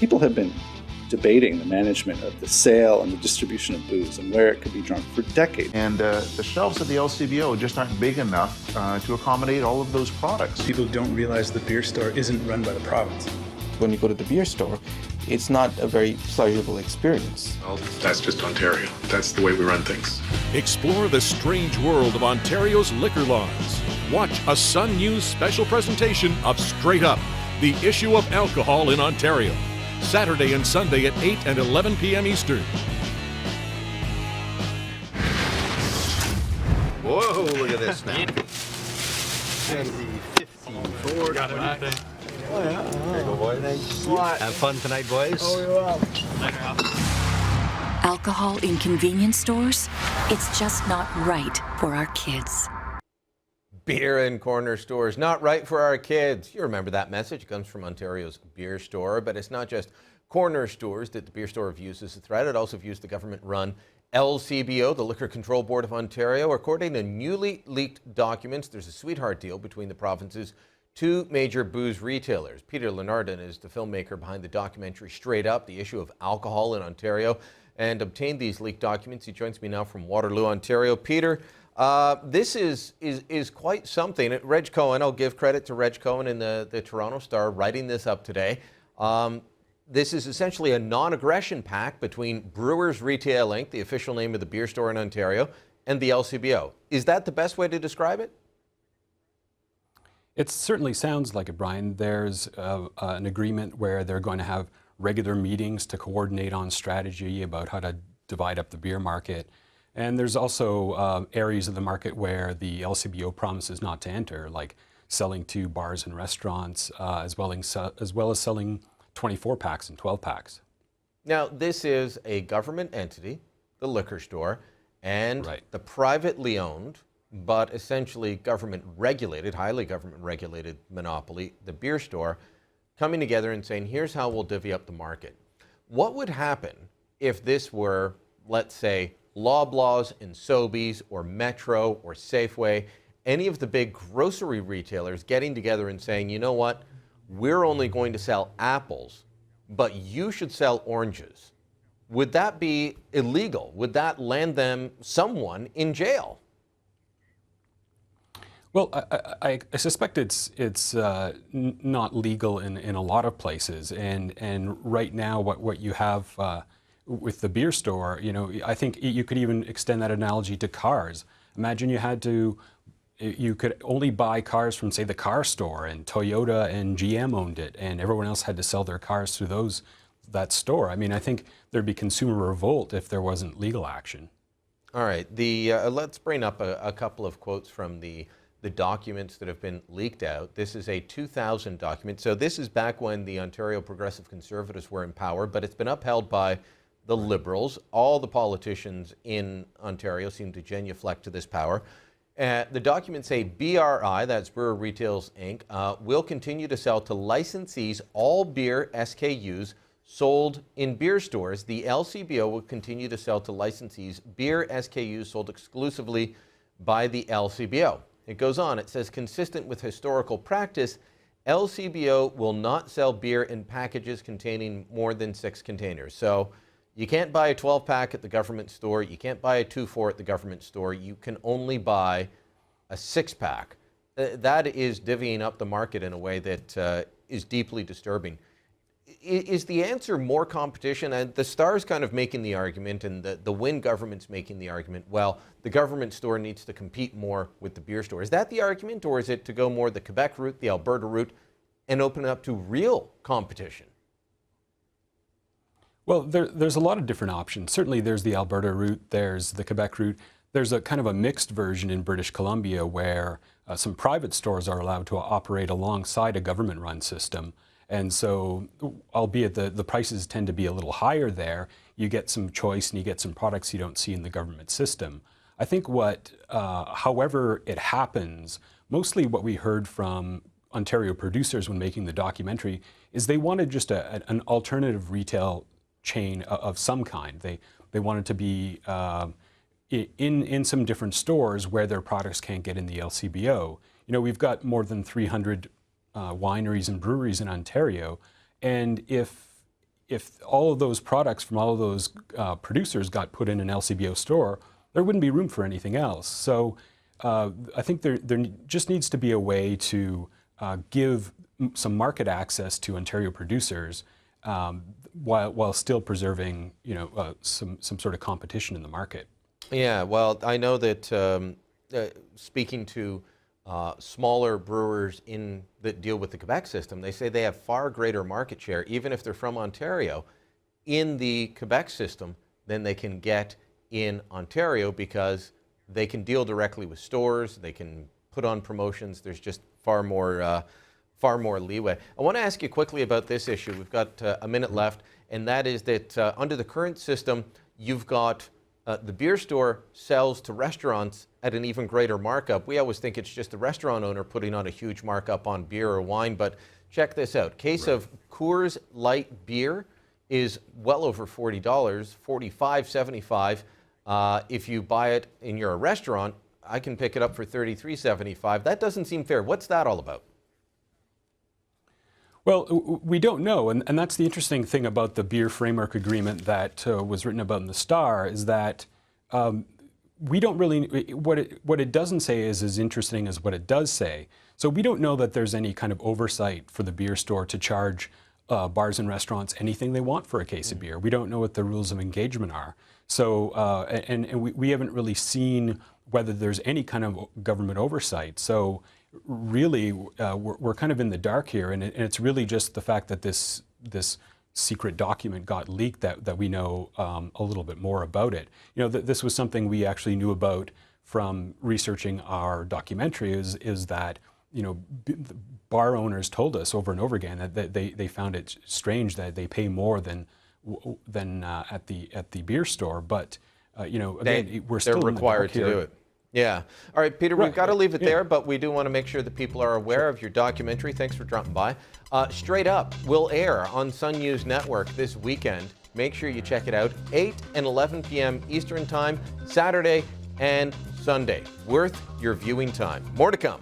people have been debating the management of the sale and the distribution of booze and where it could be drunk for decades. And the shelves at the LCBO just aren't big enough to accommodate all of those products. People don't realize the beer store isn't run by the province. When you go to the beer store, it's not a very pleasurable experience. Well, that's just Ontario. That's the way we run things. Explore the strange world of Ontario's liquor laws. Watch a Sun News special presentation of Straight Up, the issue of alcohol in Ontario. Saturday and Sunday at 8 and 11 p.m. Eastern. Whoa, look at this now. 54. Got it. Oh, yeah. There you go, boys. Have fun tonight, boys. Oh, you're welcome. Alcohol in convenience stores? It's just not right for our kids. Beer in corner stores, not right for our kids. You remember that message. It comes from Ontario's Beer Store, but it's not just corner stores that the Beer Store views as a threat. It also views the government-run LCBO, the Liquor Control Board of Ontario. According to newly leaked documents, there's a sweetheart deal between the province's two major booze retailers. Peter Lenardon is the filmmaker behind the documentary Straight Up, the issue of alcohol in Ontario, and obtained these leaked documents. He joins me now from Waterloo, Ontario. Peter, this is quite something. Reg Cohen, I'll give credit to Reg Cohen in the Toronto Star writing this up today. This is essentially a non-aggression pact between Brewers Retail Inc., the official name of the beer store in Ontario, and the LCBO. Is that the best way to describe it? It certainly sounds like it, Brian. There's an agreement where they're going to have regular meetings to coordinate on strategy about how to divide up the beer market. And there's also areas of the market where the LCBO promises not to enter, like selling to bars and restaurants, as well as selling 24-packs and 12-packs. Now, this is a government entity, the liquor store, and right. The privately owned, but essentially government-regulated, highly government-regulated monopoly, the beer store, coming together and saying, here's how we'll divvy up the market. What would happen if this were, let's say, Loblaws and Sobeys or Metro or Safeway, any of the big grocery retailers getting together and saying, you know what, we're only going to sell apples, but you should sell oranges. Would that be illegal? Would that land someone in jail? Well, I suspect it's not legal in a lot of places, and right now what you have with the beer store, you know, I think you could even extend that analogy to cars. Imagine you could only buy cars from, say, the car store, and Toyota and GM owned it, and everyone else had to sell their cars through that store. I mean, I think there'd be consumer revolt if there wasn't legal action. All right, let's bring up a couple of quotes from the documents that have been leaked out. This is a 2000 document. So this is back when the Ontario Progressive Conservatives were in power, but it's been upheld by the Liberals. All the politicians in Ontario seem to genuflect to this power. The documents say BRI, that's Brewer Retails Inc., will continue to sell to licensees all beer SKUs sold in beer stores. The LCBO will continue to sell to licensees beer SKUs sold exclusively by the LCBO. It goes on, it says, consistent with historical practice, LCBO will not sell beer in packages containing more than 6 containers. So you can't buy a 12-pack at the government store. You can't buy a 2-4 at the government store. You can only buy a 6-pack. That is divvying up the market in a way that is deeply disturbing. Is the answer more competition? And the Star's kind of making the argument, and the Wynne government's making the argument, well, the government store needs to compete more with the beer store. Is that the argument, or is it to go more the Quebec route, the Alberta route, and open it up to real competition? Well, there's a lot of different options. Certainly there's the Alberta route, there's the Quebec route. There's a kind of a mixed version in British Columbia where some private stores are allowed to operate alongside a government-run system. And so, albeit the prices tend to be a little higher there, you get some choice and you get some products you don't see in the government system. I think however it happens, mostly what we heard from Ontario producers when making the documentary is they wanted just an alternative retail chain of some kind. They wanted to be in some different stores where their products can't get in the LCBO. You know, we've got more than 300 wineries and breweries in Ontario, and if if all of those products from all of those producers got put in an LCBO store, there wouldn't be room for anything else. So I think there just needs to be a way to give some market access to Ontario producers while still preserving, some sort of competition in the market. Yeah, well, I know that speaking to smaller brewers that deal with the Quebec system, they say they have far greater market share, even if they're from Ontario, in the Quebec system than they can get in Ontario, because they can deal directly with stores, they can put on promotions. There's just far more leeway. I want to ask you quickly about this issue. We've got a minute left, and that is that under the current system, you've got the beer store sells to restaurants at an even greater markup. We always think it's just the restaurant owner putting on a huge markup on beer or wine, but check this out. Case of Coors Light beer is well over $40, $45.75. If you buy it and you're a restaurant, I can pick it up for $33.75. That doesn't seem fair. What's that all about? Well, we don't know, and that's the interesting thing about the beer framework agreement that was written about in the Star, is that we don't really, what it doesn't say is as interesting as what it does say. So we don't know that there's any kind of oversight for the beer store to charge bars and restaurants anything they want for a case of beer. We don't know what the rules of engagement are. So, and we haven't really seen whether there's any kind of government oversight. So really, we're kind of in the dark here, and it's really just the fact that this secret document got leaked that we know a little bit more about it. This was something we actually knew about from researching our documentary. Is that bar owners told us over and over again that they found it strange that they pay more than at the beer store, but again, we're still they're required to do it. Yeah. All right, Peter, we've got to leave it there, but we do want to make sure that people are aware of your documentary. Thanks for dropping by. Straight Up will air on Sun News Network this weekend. Make sure you check it out, 8 and 11 p.m. Eastern Time, Saturday and Sunday. Worth your viewing time. More to come.